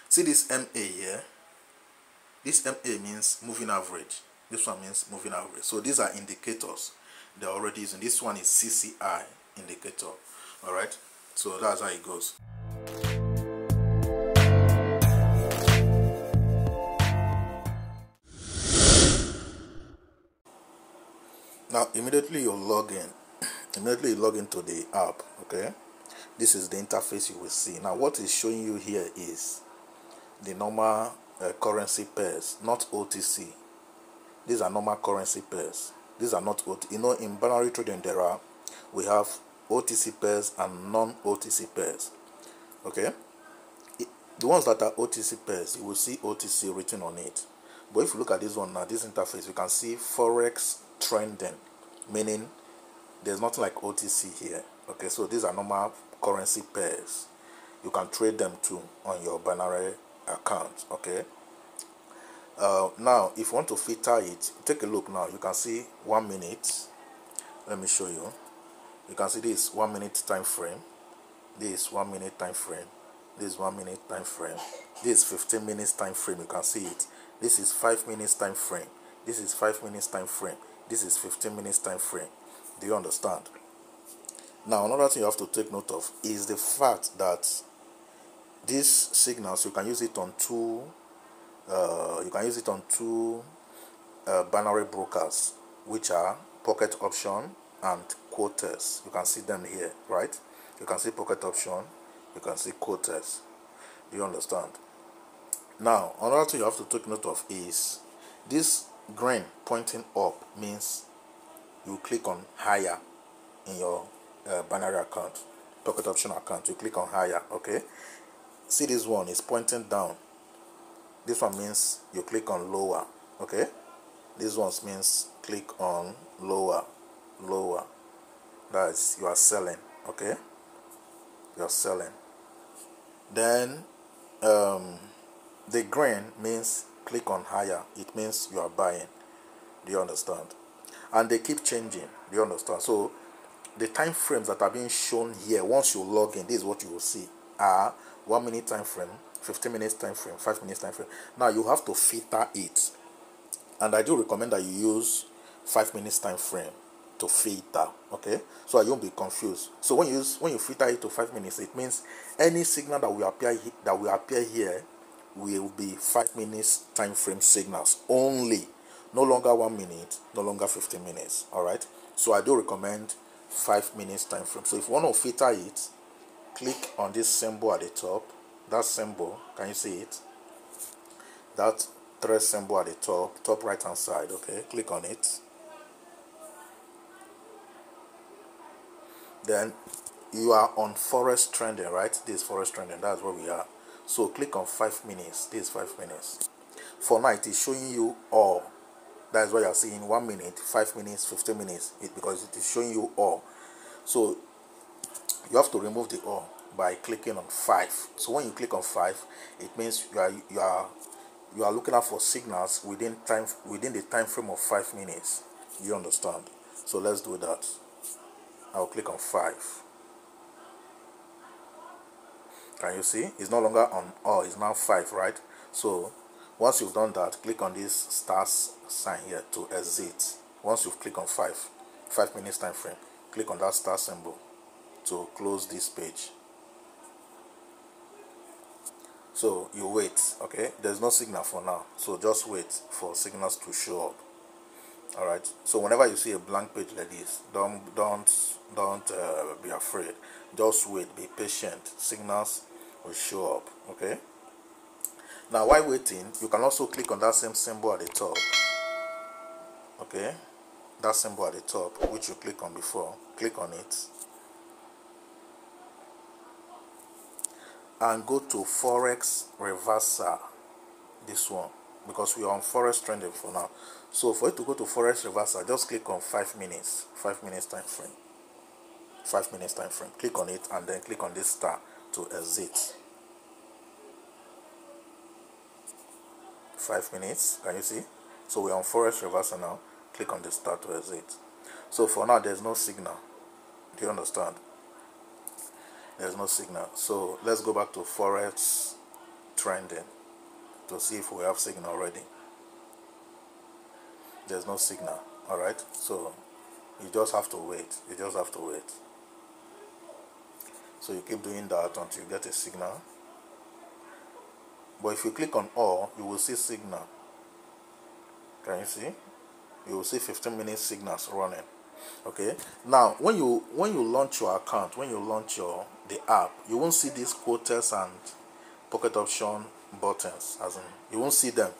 See this MA here? This MA means moving average. This one means moving average. So these are indicators they're already using. This one is CCI indicator. Alright? So that's how it goes. Now immediately you log in. Immediately you log into the app. Okay? This is the interface you will see. Now what is showing you here is the normal currency pairs, not OTC. These are normal currency pairs. These are not OTC. You know, in binary trading we have OTC pairs and non-OTC pairs. Okay? The ones that are OTC pairs, you will see OTC written on it. But if you look at this one now, this interface, you can see forex trending, meaning there's nothing like OTC here. Okay, so these are normal currency pairs. You can trade them too on your binary account. Okay. Now if you want to filter it, take a look now. You can see 1 minute. Let me show you. You can see this 1 minute time frame, this 1 minute time frame, this 1 minute time frame, this 15 minutes time frame. You can see it. This is 5 minutes time frame, this is 5 minutes time frame, this is 15 minutes time frame. Do you understand? Now another thing you have to take note of is the fact that these signals, you can use it on two binary brokers, which are pocket option and quotas. You can see them here, right? You can see pocket option, you can see quotas. Do you understand? Now another thing you have to take note of is this green pointing up means you click on higher in your binary account, pocket option account. You click on higher. Okay, see this one is pointing down. This one means you click on lower. Okay, this one means click on lower. That's you are selling. Okay, you are selling. Then the green means click on higher. It means you are buying. Do you understand? And they keep changing. Do you understand? So the time frames that are being shown here, once you log in, this is what you will see are 1 minute time frame, 15 minutes time frame, 5 minutes time frame. Now you have to filter it, and I do recommend that you use 5 minutes time frame to filter. Okay, so you won't be confused. So when you filter it to 5 minutes, it means any signal that will appear here will be 5 minutes time frame signals only, no longer 1 minute, no longer 15 minutes. All right, so I do recommend 5 minutes time frame. So if you want to filter it, click on this symbol at the top. That symbol, can you see it? That thread symbol at the top right hand side. Okay, click on it. Then you are on forex trending, right? This is forex trending. That's where we are. So click on 5 minutes. This is 5 minutes. For now, it is showing you all. That is why you are seeing 1 minute, 5 minutes, 15 minutes. Because it is showing you all. So you have to remove the all by clicking on 5. So when you click on 5, it means you are looking out for signals within the time frame of 5 minutes. You understand? So let's do that. I'll click on 5. Can you see? It's no longer on all, it's now 5, right? So once you've done that, click on this stars sign here to exit. Once you've clicked on 5 minutes time frame, click on that star symbol to close this page. So you wait. Okay, there's no signal for now, so just wait for signals to show up. All right, so whenever you see a blank page like this, don't be afraid. Just wait, be patient. Signals will show up. Okay, now while waiting, you can also click on that same symbol at the top. Okay, that symbol at the top which you click on before, click on it and go to forex reversal. This one, because we are on forex trending for now. So for you to go to forex reversal, just click on 5 minutes, 5 minutes time frame, 5 minutes time frame. Click on it and then click on this star to exit. 5 minutes, can you see? So we're on forex reversal now. Click on the star to exit. So for now there's no signal. Do you understand? There's no signal. So let's go back to forex trending to see if we have signal already. There's no signal. All right, so you just have to wait. So you keep doing that until you get a signal. But if you click on all, you will see signal. Can you see? You will see 15 minutes signals running. Okay, now when you launch your account, when you launch the app, you won't see these quotas and pocket option buttons, as in you won't see them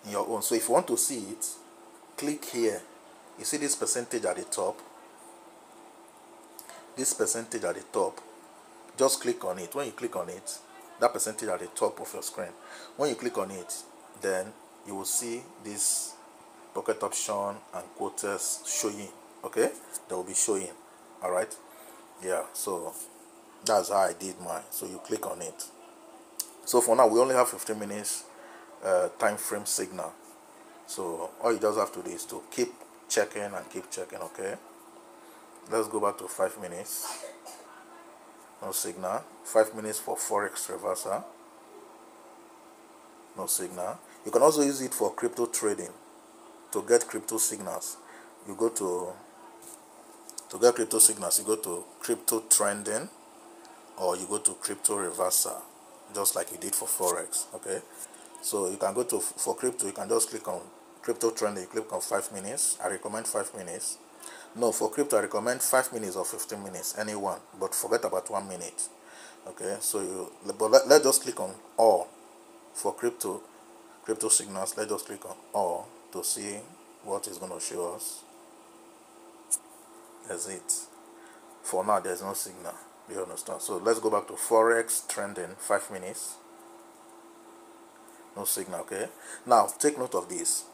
in your own. So if you want to see it, click here. You see this percentage at the top, just click on it. When you click on it, that percentage at the top of your screen, when you click on it, then you will see this pocket option and quotas showing. Okay, they will be showing. All right, yeah, so that's how I did mine. So you click on it. So for now we only have 15 minutes time frame signal. So all you just have to do is to keep checking and keep checking. Okay, let's go back to 5 minutes. No signal. 5 minutes for forex reversal. No signal. You can also use it for crypto trading to get crypto signals. You go to get crypto signals, you go to crypto trending, or you go to crypto reversal, just like you did for forex. Okay, so you can go to, for crypto, you can just click on crypto trending. You click on 5 minutes. I recommend 5 minutes. No, for crypto I recommend 5 minutes or 15 minutes, any one, but forget about 1 minute. Okay, so let's just click on all for crypto signals. Let's just click on all to see what is going to show us. That's it. For now there's no signal. You understand? So let's go back to forex trending. 5 minutes. No signal. Okay, now take note of this.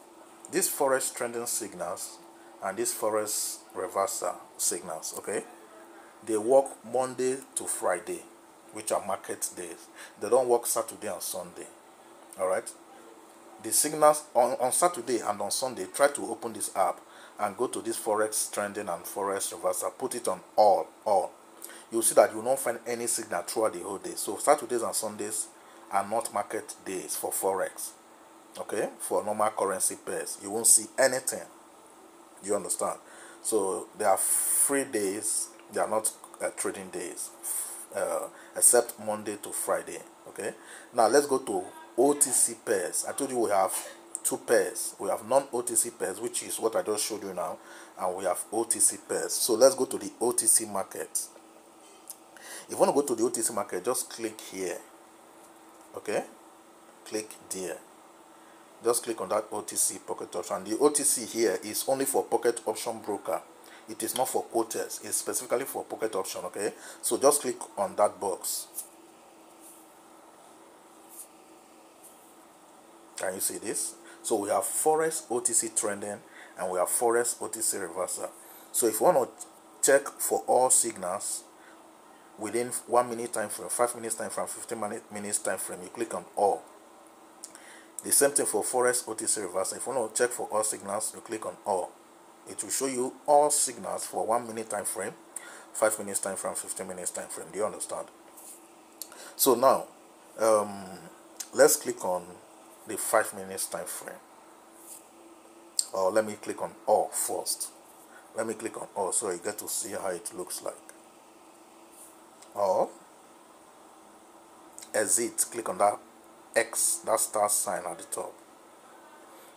These forex trending signals and these forex reversal signals, okay, they work Monday to Friday, which are market days. They don't work Saturday and Sunday. All right, the signals on Saturday and on Sunday, try to open this app and go to this forex trending and forex reversal, put it on all. You'll see that you will not find any signal throughout the whole day. So Saturdays and Sundays are not market days for forex. Okay, for normal currency pairs, you won't see anything. You understand? So they are free days. They are not trading days, except Monday to Friday. Okay, now let's go to OTC pairs. I told you we have two pairs. We have non-OTC pairs, which is what I just showed you now, and we have OTC pairs. So let's go to the OTC market. If you want to go to the OTC market, just click here. Okay, click there. Just click on that OTC pocket option. The OTC here is only for pocket option broker. It is not for quotas. It's specifically for pocket option. Okay, so just click on that box. Can you see this? So we have forex OTC trending and we have forex OTC reversal. So if you want to check for all signals within 1 minute time frame, 5 minutes time frame, 15 minutes time frame, you click on all. The same thing for forex OTC reversal. If you want to check for all signals, you click on all. It will show you all signals for 1 minute time frame, 5 minutes time frame, 15 minutes time frame. Do you understand? So now let's click on the 5 minutes time frame. Or let me click on all first. Let me click on all so you get to see how it looks like. Or exit, click on that X, that star sign at the top.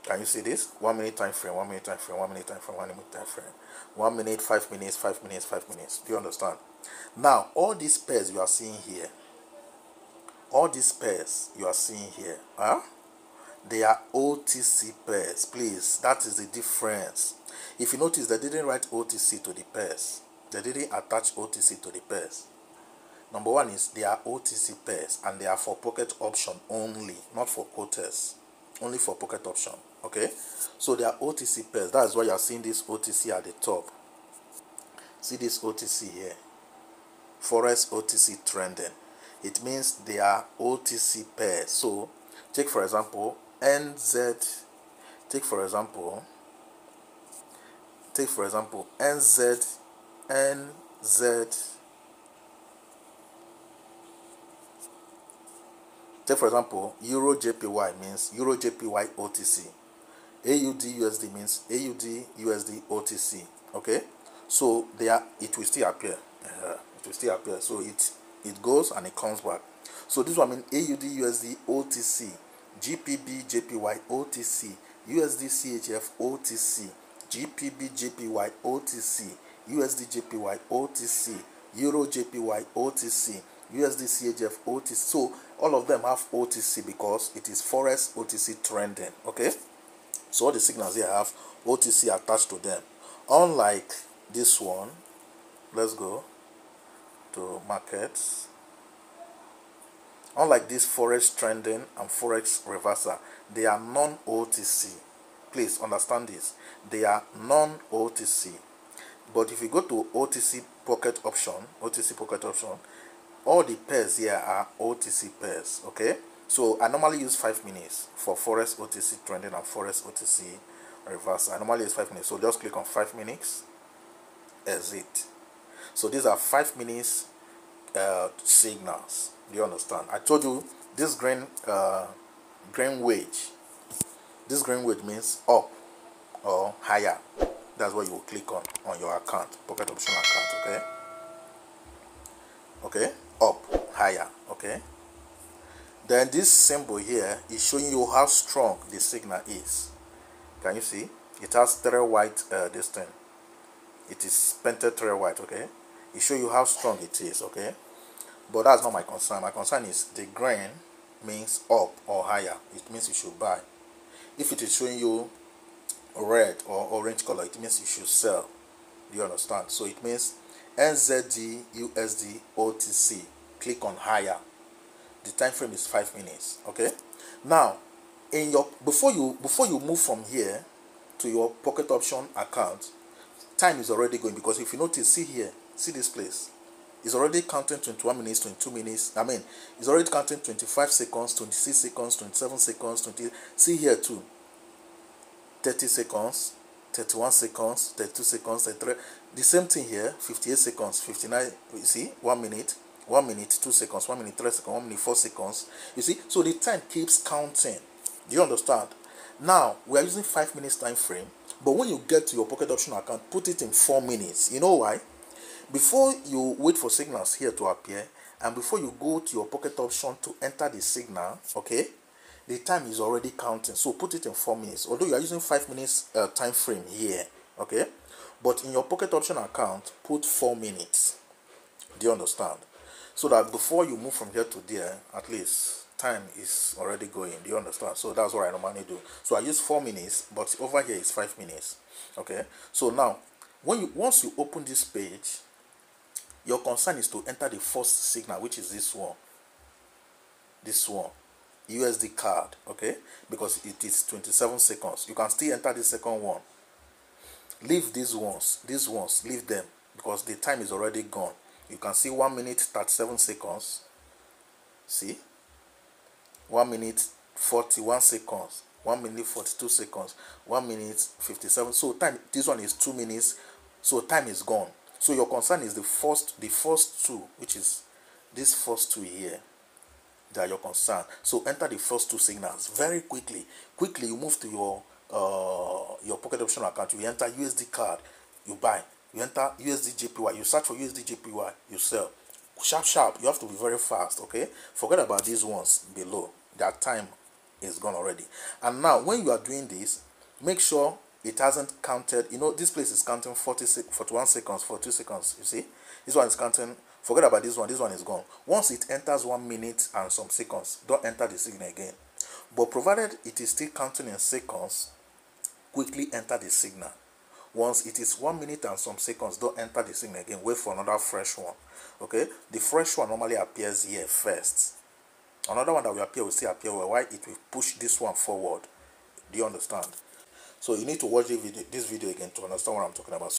Can you see this? 1 minute time frame, 1 minute time frame, 1 minute time frame, 1 minute time frame, 1 minute, 5 minutes, 5 minutes, 5 minutes. Do you understand? Now all these pairs you are seeing here, they are OTC pairs. Please, that is the difference. If you notice, they didn't write OTC to the pairs. They didn't attach OTC to the pairs. Number one is they are OTC pairs and they are for pocket option only, not for quotas. Only for pocket option. Okay, so they are OTC pairs. That's why you are seeing this OTC at the top. See this OTC here, forex OTC trending. It means they are OTC pairs. So take for example NZ. Take for example NZ. Take for example, Euro JPY means Euro JPY OTC. AUD USD means AUD USD OTC. Okay, so it will still appear. It will still appear. So it goes and it comes back. So this one means AUD USD OTC, GPB JPY OTC, USD CHF OTC, GPB JPY OTC, USD JPY OTC, Euro JPY OTC, USD CHF OTC. So all of them have OTC because it is forex OTC trending. Okay, so all the signals here have OTC attached to them. Unlike this one, let's go to markets. Unlike this forex trending and forex reversal, they are non-OTC. Please understand this. They are non-OTC. But if you go to OTC pocket option, all the pairs here are OTC pairs. Okay, so I normally use 5 minutes for forex OTC trending and forex OTC reversal. I normally use 5 minutes, so just click on 5 minutes, exit. So these are 5 minutes signals. Do you understand? I told you this green wedge. This green wedge means up or higher. That's what you will click on your account, pocket option account. Okay, up, higher. Okay, then this symbol here is showing you how strong the signal is. Can you see? It has 3 white this thing. It is painted 3 white. Okay, it shows you how strong it is. Okay, but that's not my concern. My concern is the green means up or higher. It means you should buy. If it is showing you red or orange color, it means you should sell. Do you understand? So it means NZD USD OTC. Click on higher. The time frame is 5 minutes. Okay, now in your before you move from here to your pocket option account, time is already going, because if you notice, see here, see this place, it's already counting 21 minutes, 22 minutes. I mean, it's already counting 25 seconds, 26 seconds, 27 seconds, 20. See here too, 30 seconds, 31 seconds, 32 seconds, 33. The same thing here, 58 seconds, 59. You see, 1 minute, 1 minute, 2 seconds, 1 minute, 3 seconds, 1 minute, 4 seconds. You see, so the time keeps counting. Do you understand? Now we are using 5 minutes time frame, but when you get to your pocket option account, put it in 4 minutes. You know why? Before you wait for signals here to appear, and before you go to your pocket option to enter the signal, okay, the time is already counting. So put it in 4 minutes. Although you are using 5 minutes time frame here, okay, but in your pocket option account, put 4 minutes. Do you understand? So that before you move from here to there, at least time is already going. Do you understand? So that's what I normally do. So I use 4 minutes, but over here is 5 minutes. Okay. So now, once you open this page, your concern is to enter the first signal, which is this one. This one, USD card. Okay, because it is 27 seconds. You can still enter the second one. Leave these ones. These ones, leave them, because the time is already gone. You can see 1 minute 37 seconds. See, 1 minute 41 seconds, 1 minute 42 seconds, 1 minute 57. So time, this one is 2 minutes. So time is gone. So your concern is the first two, which is these first two here. They are your concern. So enter the first 2 signals very quickly. Quickly, you move to your pocket option account. You enter USD card, you buy. You enter USD JPY, you search for USD JPY, you sell. Sharp. You have to be very fast. Okay, forget about these ones below. Their time is gone already. And now, when you are doing this, make sure it hasn't counted. You know, this place is counting 41 seconds, 42 seconds. You see, this one is counting. Forget about this one. This one is gone. Once it enters 1 minute and some seconds, don't enter the signal again. But provided it is still counting in seconds, quickly enter the signal. Once it is 1 minute and some seconds, don't enter the signal again. Wait for another fresh one. Okay, the fresh one normally appears here first. Another one that will appear will still appear why it will push this one forward. Do you understand? So you need to watch this video again to understand what I'm talking about.